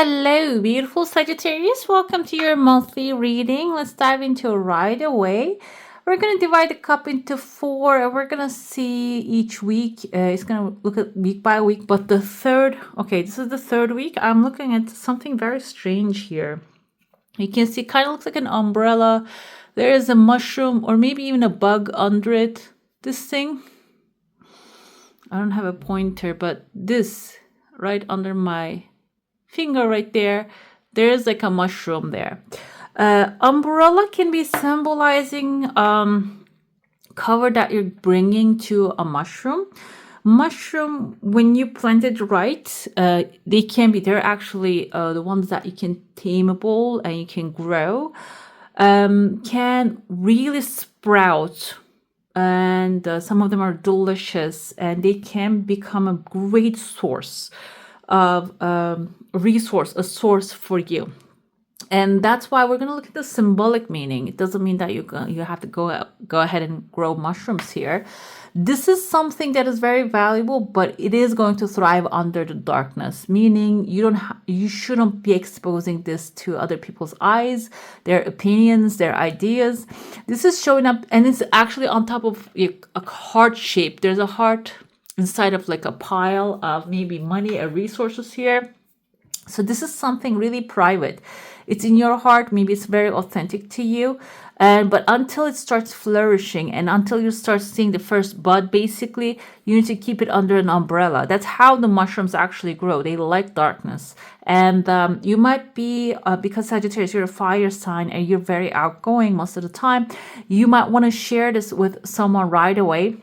Hello, beautiful Sagittarius. Welcome to your monthly reading. Let's dive into it right away. We're going to divide the cup into four and we're going to see each week. It's going to look at week by week, but this is the third week. I'm looking at something very strange here. You can see it kind of looks like an umbrella. There is a mushroom or maybe even a bug under it. This thing, I don't have a pointer, but this right under my finger right there, there's like a mushroom there. Umbrella can be symbolizing cover that you're bringing to a mushroom. Mushroom, when you plant it right, they're actually the ones that you can tameable and you can grow, can really sprout, and some of them are delicious and they can become a great source of a source for you. And that's why we're going to look at the symbolic meaning. It doesn't mean that you have to go ahead and grow mushrooms here. This is something that is very valuable, but it is going to thrive under the darkness, meaning you shouldn't be exposing this to other people's eyes, their opinions, their ideas. This is showing up, and it's actually on top of a heart shape. There's a heart inside of like a pile of maybe money or resources here. So this is something really private. It's in your heart. Maybe it's very authentic to you. But until it starts flourishing and until you start seeing the first bud, basically, you need to keep it under an umbrella. That's how the mushrooms actually grow. They like darkness. And you might be, because Sagittarius, you're a fire sign and you're very outgoing most of the time, you might want to share this with someone right away.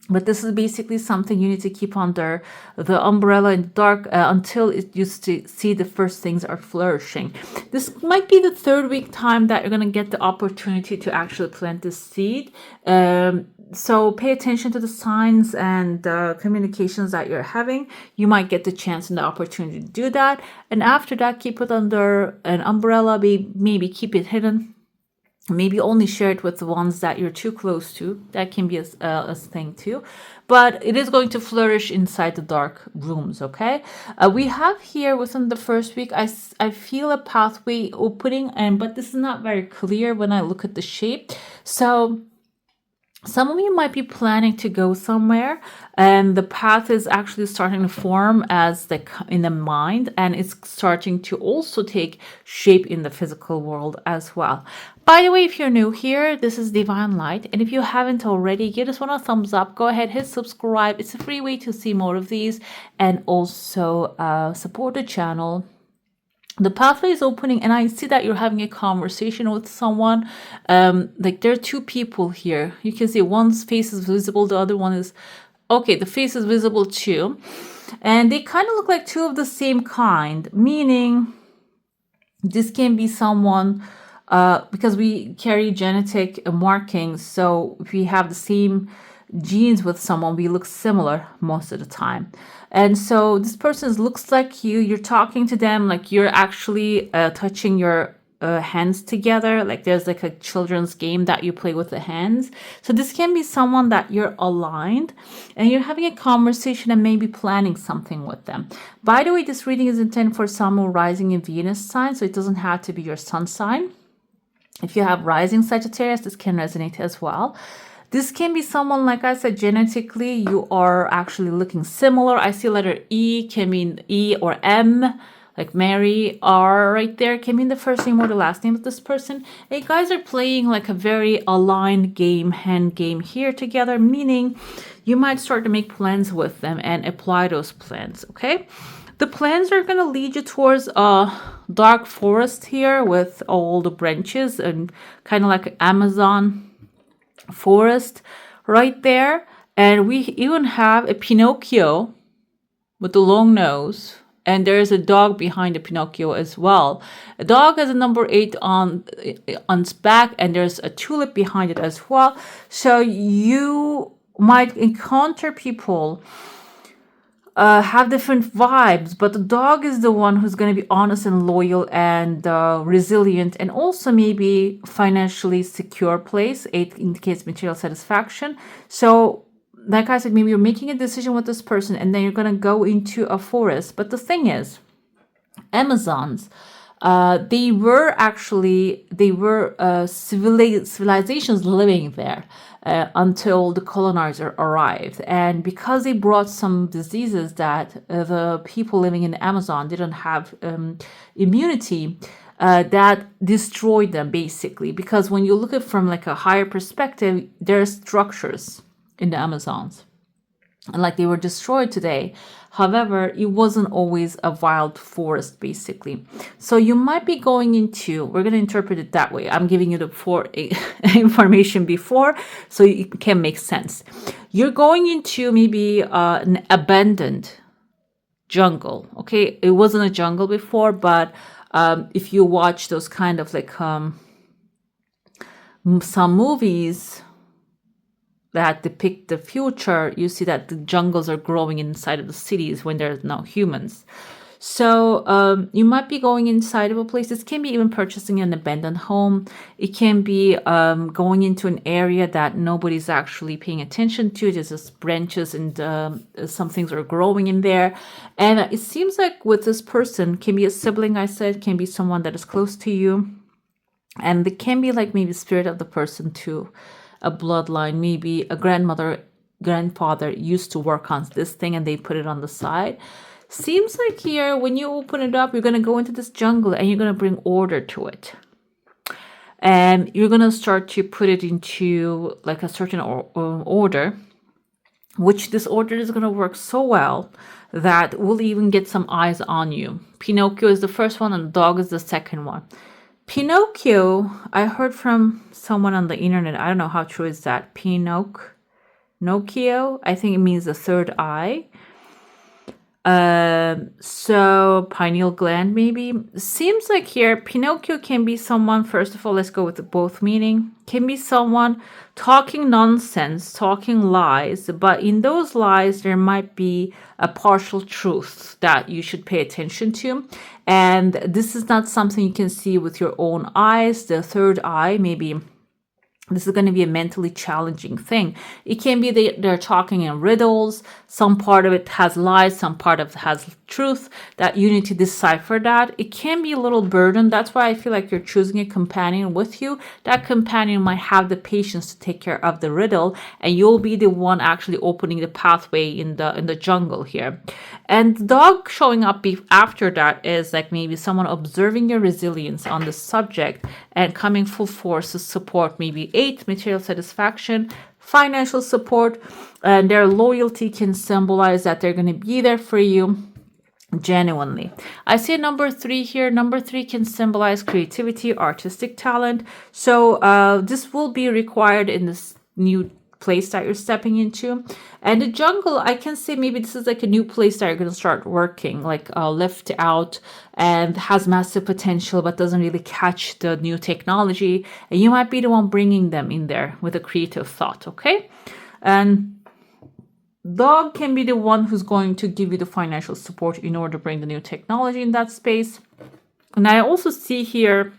But this is basically something you need to keep under the umbrella in the dark until you see the first things are flourishing. This might be the third week time that you're going to get the opportunity to actually plant this seed. So pay attention to the signs and communications that you're having. You might get the chance and the opportunity to do that. And after that, keep it under an umbrella. Maybe keep it hidden. Maybe only share it with the ones that you're too close to. That can be a thing too. But it is going to flourish inside the dark rooms, okay? We have here within the first week, I feel a pathway opening, but this is not very clear when I look at the shape. So some of you might be planning to go somewhere and the path is actually starting to form as in the mind, and it's starting to also take shape in the physical world as well. By the way, if you're new here, this is Divine Light, and if you haven't already, give this one a thumbs up. Go ahead, hit subscribe. It's a free way to see more of these and also support the channel. The pathway is opening, and I see that you're having a conversation with someone. Like there are two people here. You can see one's face is visible, the other one is okay. The face is visible too, and they kind of look like two of the same kind. Meaning, this can be someone because we carry genetic markings. So if we have the same genes with someone, we look similar most of the time. And so this person looks like you're talking to them like you're actually touching your hands together, like there's like a children's game that you play with the hands. So this can be someone that you're aligned and you're having a conversation and maybe planning something with them. By the way, this reading is intended for someone rising in Venus sign, so it doesn't have to be your sun sign. If you have rising Sagittarius, this can resonate as well. This can be someone, like I said, genetically, you are actually looking similar. I see letter E, can mean E or M, like Mary, R right there, can mean the first name or the last name of this person. And you guys are playing like a very aligned game, hand game here together, meaning you might start to make plans with them and apply those plans, okay? The plans are going to lead you towards a dark forest here with all the branches and kind of like Amazon forest right there. And we even have a Pinocchio with the long nose, and there's a dog behind the Pinocchio as well. A dog has a number 8 on its back, and there's a tulip behind it as well. So you might encounter people have different vibes, but the dog is the one who's going to be honest and loyal and resilient, and also maybe financially secure place. 8 indicates material satisfaction. So like I said, maybe you're making a decision with this person and then you're going to go into a forest. But the thing is, Amazons, they were civilizations living there until the colonizer arrived, and because they brought some diseases that the people living in the Amazon didn't have immunity, that destroyed them basically. Because when you look at it from like a higher perspective, there are structures in the Amazons, and like they were destroyed today. However, it wasn't always a wild forest, basically. So you might be going into, we're going to interpret it that way. I'm giving you the information before, so it can make sense. You're going into maybe an abandoned jungle. Okay, it wasn't a jungle before, but if you watch those kind of like some movies that depict the future, you see that the jungles are growing inside of the cities when there's no humans. So you might be going inside of a place. This can be even purchasing an abandoned home. It can be going into an area that nobody's actually paying attention to. There's just branches and some things are growing in there. And it seems like with this person, can be a sibling, I said, can be someone that is close to you. And it can be like maybe spirit of the person too. A bloodline, maybe a grandfather used to work on this thing and they put it on the side. Seems like here, when you open it up, you're going to go into this jungle and you're going to bring order to it. And you're going to start to put it into like a certain order, which this order is going to work so well that will even get some eyes on you. Pinocchio is the first one and the dog is the second one. Pinocchio, I heard from someone on the internet, I don't know how true is that, Pinocchio, I think it means the third eye. So pineal gland maybe. Seems like here, Pinocchio can be someone, first of all, let's go with the both meaning, can be someone talking nonsense, talking lies, but in those lies, there might be a partial truth that you should pay attention to. And this is not something you can see with your own eyes. The third eye, maybe this is going to be a mentally challenging thing. It can be they're talking in riddles. Some part of it has lies, some part of it has truth, that you need to decipher that. It can be a little burden. That's why I feel like you're choosing a companion with you. That companion might have the patience to take care of the riddle, and you'll be the one actually opening the pathway in the jungle here. And the dog showing up after that is like maybe someone observing your resilience on the subject and coming full force to support. Maybe 8, material satisfaction, financial support, and their loyalty can symbolize that they're going to be there for you genuinely. I see number 3 here. Number 3 can symbolize creativity, artistic talent. So this will be required in this new place that you're stepping into. And the jungle, I can say maybe this is like a new place that you're going to start working, like left out and has massive potential but doesn't really catch the new technology, and you might be the one bringing them in there with a creative thought. Okay, and dog can be the one who's going to give you the financial support in order to bring the new technology in that space. And I also see here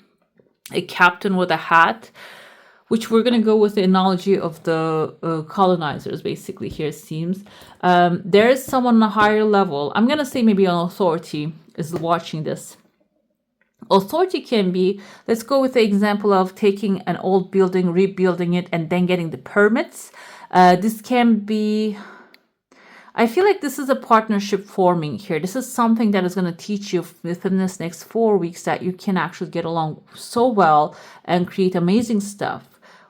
a captain with a hat, which we're going to go with the analogy of the colonizers, basically, here it seems. There is someone on a higher level. I'm going to say maybe an authority is watching this. Authority can be, let's go with the example of taking an old building, rebuilding it, and then getting the permits. This can be, I feel like this is a partnership forming here. This is something that is going to teach you within this next 4 weeks that you can actually get along so well and create amazing stuff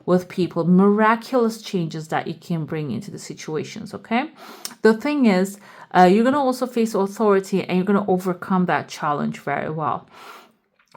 with people, miraculous changes that you can bring into the situations. Okay, the thing is, you're going to also face authority and you're going to overcome that challenge very well.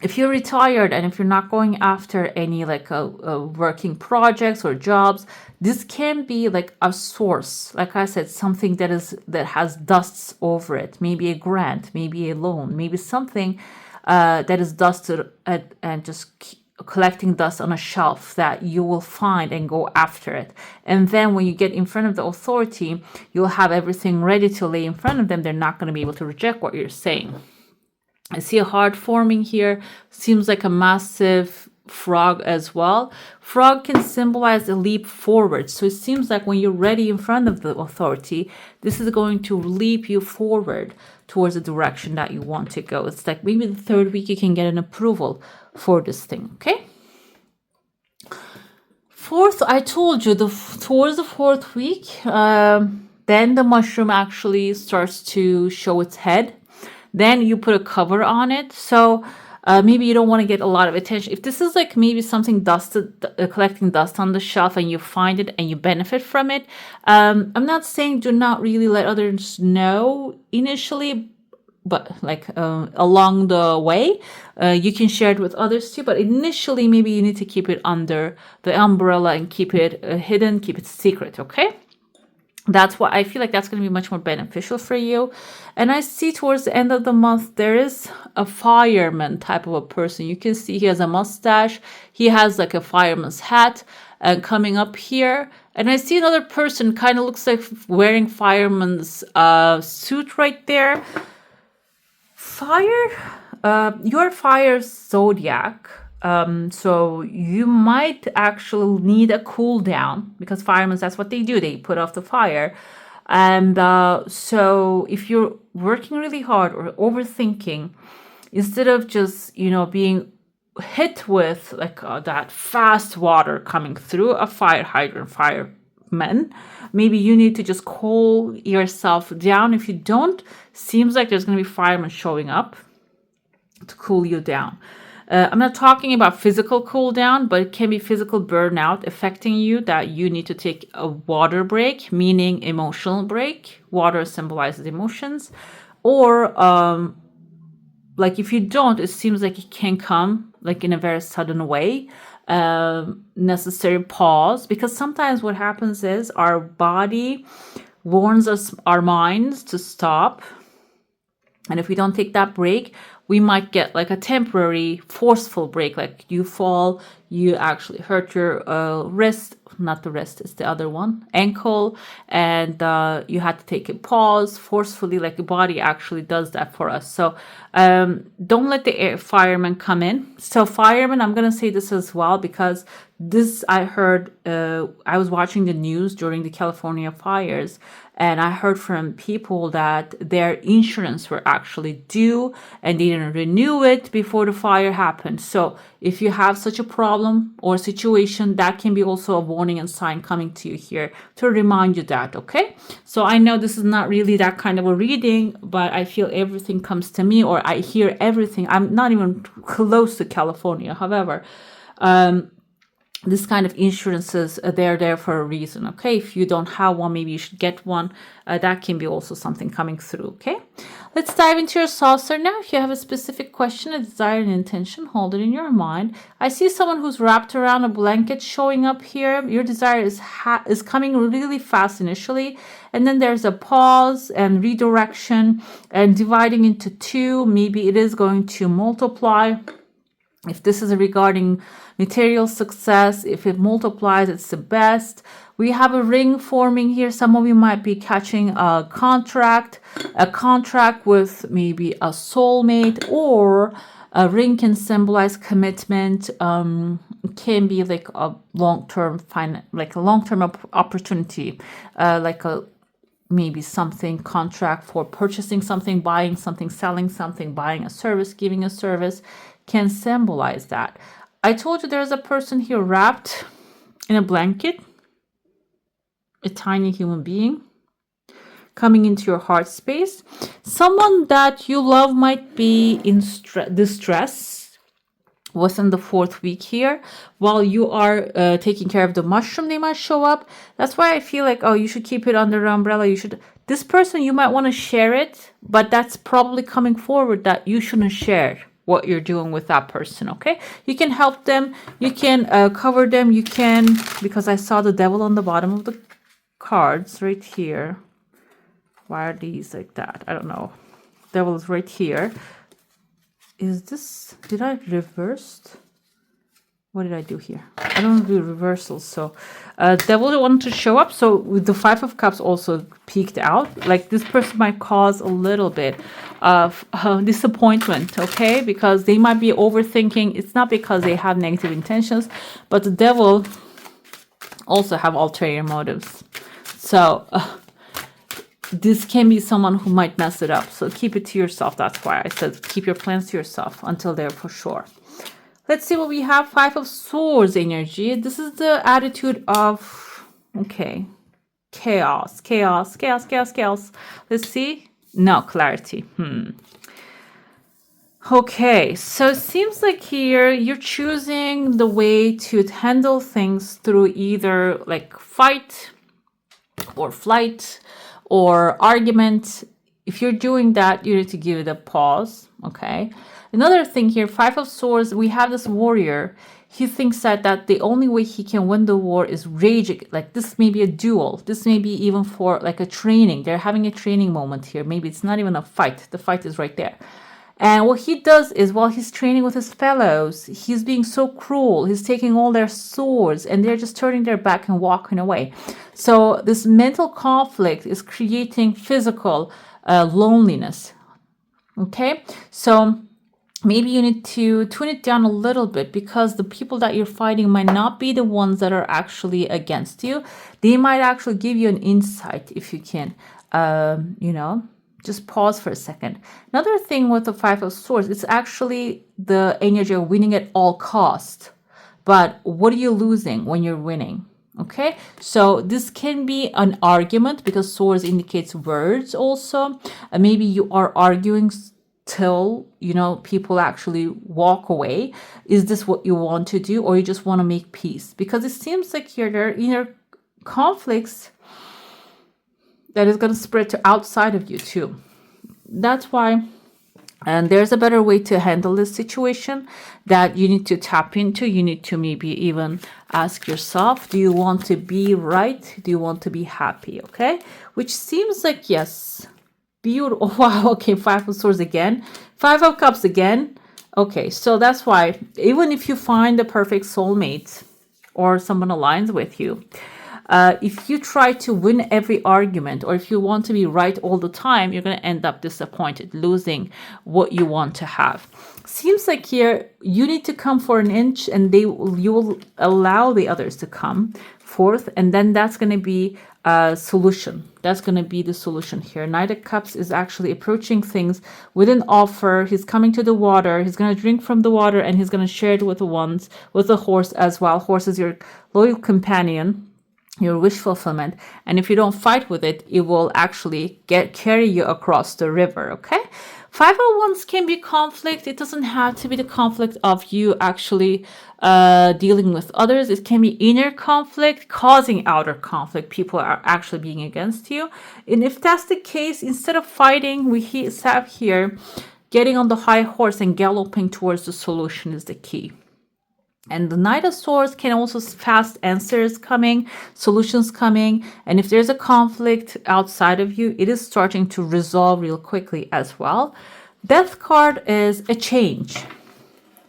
If you're retired and if you're not going after any like working projects or jobs, this can be like a source, like I said, something that has dusts over it, maybe a grant, maybe a loan, maybe something that is dusted and just collecting dust on a shelf that you will find and go after it. And then when you get in front of the authority, you'll have everything ready to lay in front of them. They're not going to be able to reject what you're saying. I see a heart forming here. Seems like a massive frog as well. Frog can symbolize a leap forward. So it seems like when you're ready in front of the authority, this is going to leap you forward towards the direction that you want to go. It's like maybe the third week you can get an approval for this thing, okay? Fourth, I told you, towards the fourth week, then the mushroom actually starts to show its head. Then you put a cover on it. So maybe you don't want to get a lot of attention. If this is like maybe something dusted, collecting dust on the shelf, and you find it and you benefit from it, I'm not saying do not really let others know initially, but like along the way, you can share it with others too. But initially, maybe you need to keep it under the umbrella and keep it hidden, keep it secret, okay? That's why I feel like that's going to be much more beneficial for you. And I see towards the end of the month, there is a fireman type of a person. You can see he has a mustache. He has like a fireman's hat coming up here. And I see another person kind of looks like wearing fireman's suit right there. Your fire zodiac. So you might actually need a cool down because firemen, that's what they do. They put off the fire. And so if you're working really hard or overthinking, instead of just, being hit with like that fast water coming through a fire hydrant, firemen, maybe you need to just cool yourself down. If you don't, seems like there's going to be firemen showing up to cool you down. I'm not talking about physical cool down, but it can be physical burnout affecting you that you need to take a water break, meaning emotional break. Water symbolizes emotions. Or like if you don't, it seems like it can come like in a very sudden way. Necessary pause, because sometimes what happens is our body warns us, our minds, to stop. And if we don't take that break, we might get like a temporary forceful break, like you fall, you actually hurt your wrist, not the wrist, it's the other one, ankle, and you had to take a pause forcefully, like the body actually does that for us. So don't let the firemen come in. So firemen, I'm going to say this as well, because this I heard, I was watching the news during the California fires, and I heard from people that their insurance were actually due and they didn't renew it before the fire happened. So if you have such a problem or situation, that can be also a warning and sign coming to you here to remind you that, okay? So I know this is not really that kind of a reading, but I feel everything comes to me, or I hear everything. I'm not even close to California. However, this kind of insurances, they're there for a reason, okay? If you don't have one, maybe you should get one. That can be also something coming through, okay? Let's dive into your saucer now. If you have a specific question, a desire, an intention, hold it in your mind. I see someone who's wrapped around a blanket showing up here. Your desire is coming really fast initially, and then there's a pause and redirection and dividing into two. Maybe it is going to multiply. If this is regarding material success, if it multiplies, it's the best. We have a ring forming here. Some of you might be catching a contract with maybe a soulmate, or a ring can symbolize commitment. It can be like a long-term opportunity, like a maybe something contract for purchasing something, buying something, selling something, buying a service, giving a service, can symbolize that. I told you there's a person here wrapped in a blanket, a tiny human being coming into your heart space. Someone that you love might be in distress within the fourth week here. While you are taking care of the mushroom, they might show up. That's why I feel like, you should keep it under the umbrella. This person, you might want to share it, but that's probably coming forward that you shouldn't share what you're doing with that person, okay? You can help them, you can cover them, you can, because I saw the devil on the bottom of the cards right here. Why are these like that? I don't know. Devil is right here. Is this, did I reverse? What did I do here? I don't do reversals. So devil wanted to show up. So with the Five of Cups also peaked out. Like this person might cause a little bit of disappointment, okay? Because they might be overthinking. It's not because they have negative intentions, but the devil also have ulterior motives. So this can be someone who might mess it up. So keep it to yourself. That's why I said keep your plans to yourself until they're for sure. Let's see what we have. Five of Swords energy. This is the attitude of, okay, chaos, chaos, chaos, chaos, chaos. Let's see. No, clarity. Okay, so it seems like here you're choosing the way to handle things through either like fight or flight or argument. If you're doing that, you need to give it a pause, okay? Another thing here, Five of Swords, we have this warrior. He thinks that the only way he can win the war is raging. Like this may be a duel. This may be even for like a training. They're having a training moment here. Maybe it's not even a fight. The fight is right there. And what he does is while he's training with his fellows, he's being so cruel. He's taking all their swords and they're just turning their back and walking away. So this mental conflict is creating physical loneliness. Okay, so maybe you need to tune it down a little bit because the people that you're fighting might not be the ones that are actually against you. They might actually give you an insight if you can, just pause for a second. Another thing with the Five of Swords, it's actually the energy of winning at all cost. But what are you losing when you're winning? Okay, so this can be an argument because swords indicates words also. Maybe you are arguing till people actually walk away. Is this what you want to do, or you just want to make peace? Because it seems like here there are inner conflicts that is going to spread to outside of you too. That's why, and there's a better way to handle this situation that you need to tap into. You need to maybe even ask yourself, do you want to be right? Do you want to be happy? Okay, which seems like yes. Beautiful. Wow. Okay. Five of Swords again. Five of Cups again. Okay. So that's why even if you find the perfect soulmate or someone aligns with you, if you try to win every argument or if you want to be right all the time, you're going to end up disappointed, losing what you want to have. Seems like here you need to come for an inch and you will allow the others to come forth, and then that's going to be a solution. That's going to be the solution here. Knight of Cups is actually approaching things with an offer. He's coming to the water. He's going to drink from the water and he's going to share it with the horse as well. Horse is your loyal companion, your wish fulfillment, and if you don't fight with it, it will actually carry you across the river. Okay, Five of Wands can be conflict. It doesn't have to be the conflict of you actually dealing with others. It can be inner conflict causing outer conflict. People are actually being against you, and if that's the case, instead of fighting, we have here getting on the high horse and galloping towards the solution is the key. And the Knight of Swords can also fast answers coming, solutions coming. And if there's a conflict outside of you, it is starting to resolve real quickly as well. Death card is a change.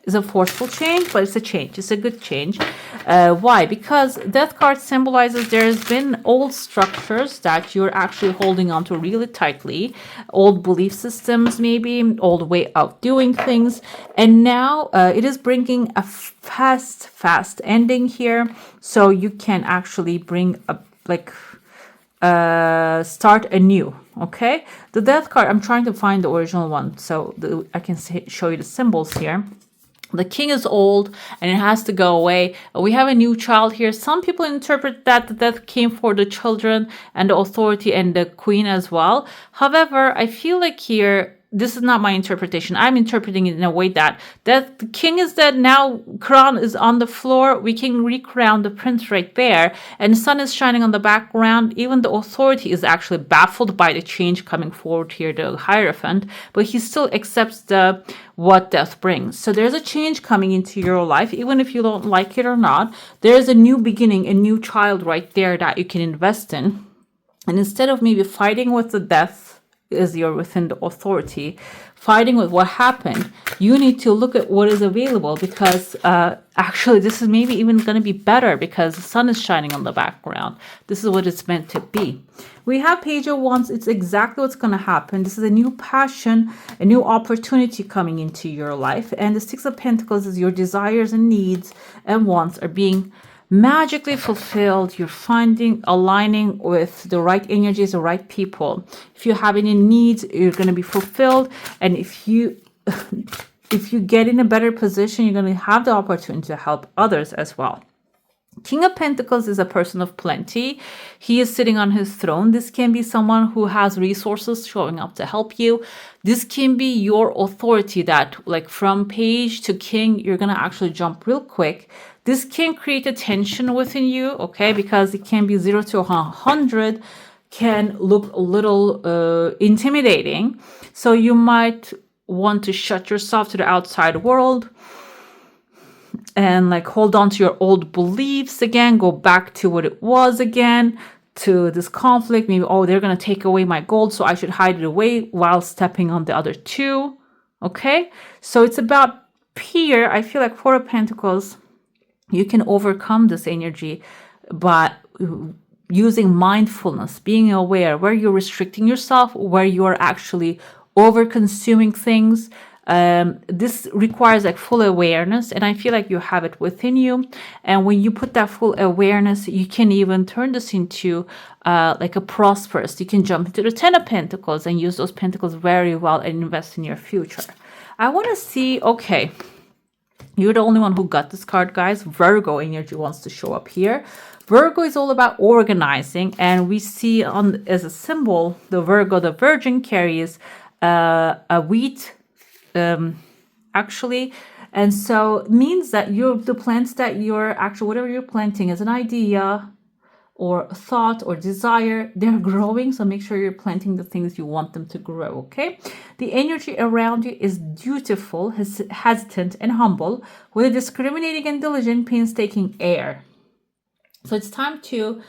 It's a forceful change, but it's a change. It's a good change. Why? Because Death card symbolizes there's been old structures that you're actually holding on to really tightly, old belief systems maybe, old way of doing things, and now it is bringing a fast ending here, so you can actually bring start anew. Okay, the Death card, I'm trying to find the original one so I can show you the symbols here. The king is old and it has to go away. We have a new child here. Some people interpret that the death came for the children and the authority and the queen as well. However, I feel like here, this is not my interpretation. I'm interpreting it in a way that the king is dead now, crown is on the floor. We can recrown the prince right there, and the sun is shining on the background. Even the authority is actually baffled by the change coming forward here, the Hierophant, but he still accepts what death brings. So there's a change coming into your life, even if you don't like it or not. There's a new beginning, a new child right there that you can invest in. And instead of maybe fighting with the death, as you're within the authority, fighting with what happened. You need to look at what is available, because actually this is maybe even going to be better because the sun is shining on the background. This is what it's meant to be. We have Page of Wands. It's exactly what's going to happen. This is a new passion, a new opportunity coming into your life. And the Six of Pentacles is your desires and needs and wants are being magically fulfilled. You're finding aligning with the right energies, the right people. If you have any needs, you're going to be fulfilled. And if you get in a better position, you're going to have the opportunity to help others as well. King of Pentacles is a person of plenty. He is sitting on his throne. This can be someone who has resources showing up to help you. This can be your authority that, like, from page to king, you're going to actually jump real quick. This can create a tension within you, okay, because it can be 0 to 100, can look a little intimidating. So you might want to shut yourself to the outside world and like hold on to your old beliefs again, go back to what it was again, to this conflict. Maybe, oh, they're going to take away my gold, so I should hide it away while stepping on the other two. Okay, so it's about here. I feel like Four of Pentacles, you can overcome this energy by using mindfulness, being aware where you're restricting yourself, where you're actually over consuming things. This requires like full awareness, and I feel like you have it within you. And when you put that full awareness, you can even turn this into like a prosperous. You can jump into the Ten of Pentacles and use those pentacles very well and invest in your future. I want to see, okay, you're the only one who got this card, guys. Virgo energy wants to show up here. Virgo is all about organizing, and we see on as a symbol, the Virgo, the Virgin carries a wheat, actually. And so it means that the plants that you're actually, whatever you're planting as an idea or thought or desire, they're growing. So make sure you're planting the things you want them to grow, okay? The energy around you is dutiful, hesitant, and humble, with a discriminating and diligent, painstaking air. So it's time to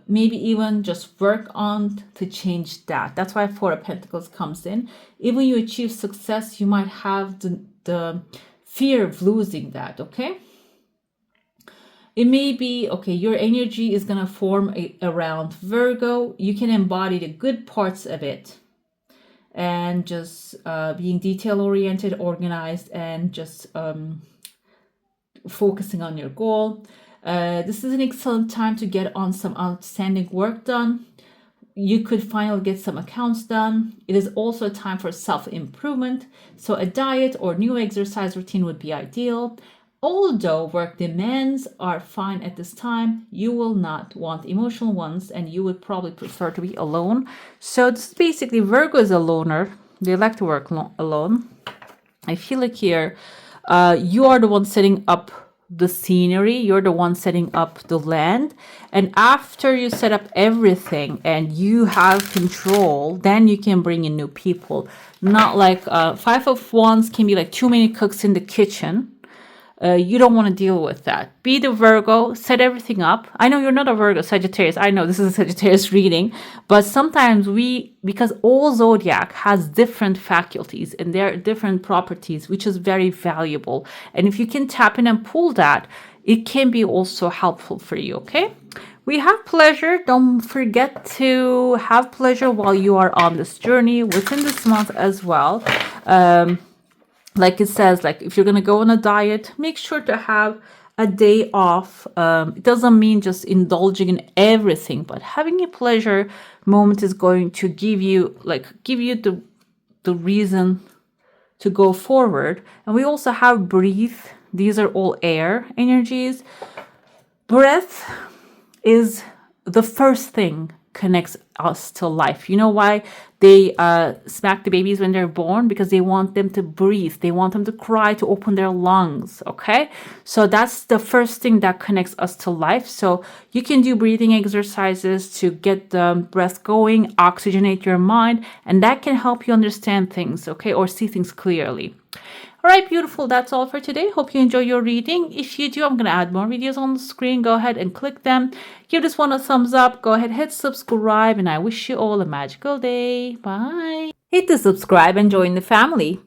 maybe even just work on to change that. That's why Four of Pentacles comes in. Even when you achieve success, you might have the fear of losing that, okay? It may be, okay, your energy is going to form around Virgo. You can embody the good parts of it and just being detail-oriented, organized, and just focusing on your goal. This is an excellent time to get on some outstanding work done. You could finally get some accounts done. It is also a time for self-improvement. So a diet or new exercise routine would be ideal. Although work demands are fine at this time, you will not want emotional ones, and you would probably prefer to be alone. So this is basically, Virgo is a loner. They like to work alone. I feel like here, you are the one setting up the scenery, you're the one setting up the land, and after you set up everything and you have control, then you can bring in new people. Not like Five of Wands can be like too many cooks in the kitchen. You don't want to deal with that. Be the Virgo, set everything up. I know you're not a Virgo, Sagittarius. I know this is a Sagittarius reading, but sometimes because all zodiac has different faculties and their different properties, which is very valuable. And if you can tap in and pull that, it can be also helpful for you, okay? We have pleasure. Don't forget to have pleasure while you are on this journey within this month as well. Like it says, like if you're going to go on a diet, make sure to have a day off. It doesn't mean just indulging in everything, but having a pleasure moment is going to give you the reason to go forward. And we also have breathe. These are all air energies. Breath is the first thing connects us to life. You know why they smack the babies when they're born? Because they want them to breathe. They want them to cry, to open their lungs. Okay, so that's the first thing that connects us to life. So you can do breathing exercises to get the breath going, oxygenate your mind, and that can help you understand things, okay, or see things clearly. All right, beautiful. That's all for today. Hope you enjoy your reading. If you do, I'm going to add more videos on the screen. Go ahead and click them. Give this one a thumbs up. Go ahead, hit subscribe, and I wish you all a magical day. Bye. Hit the subscribe and join the family.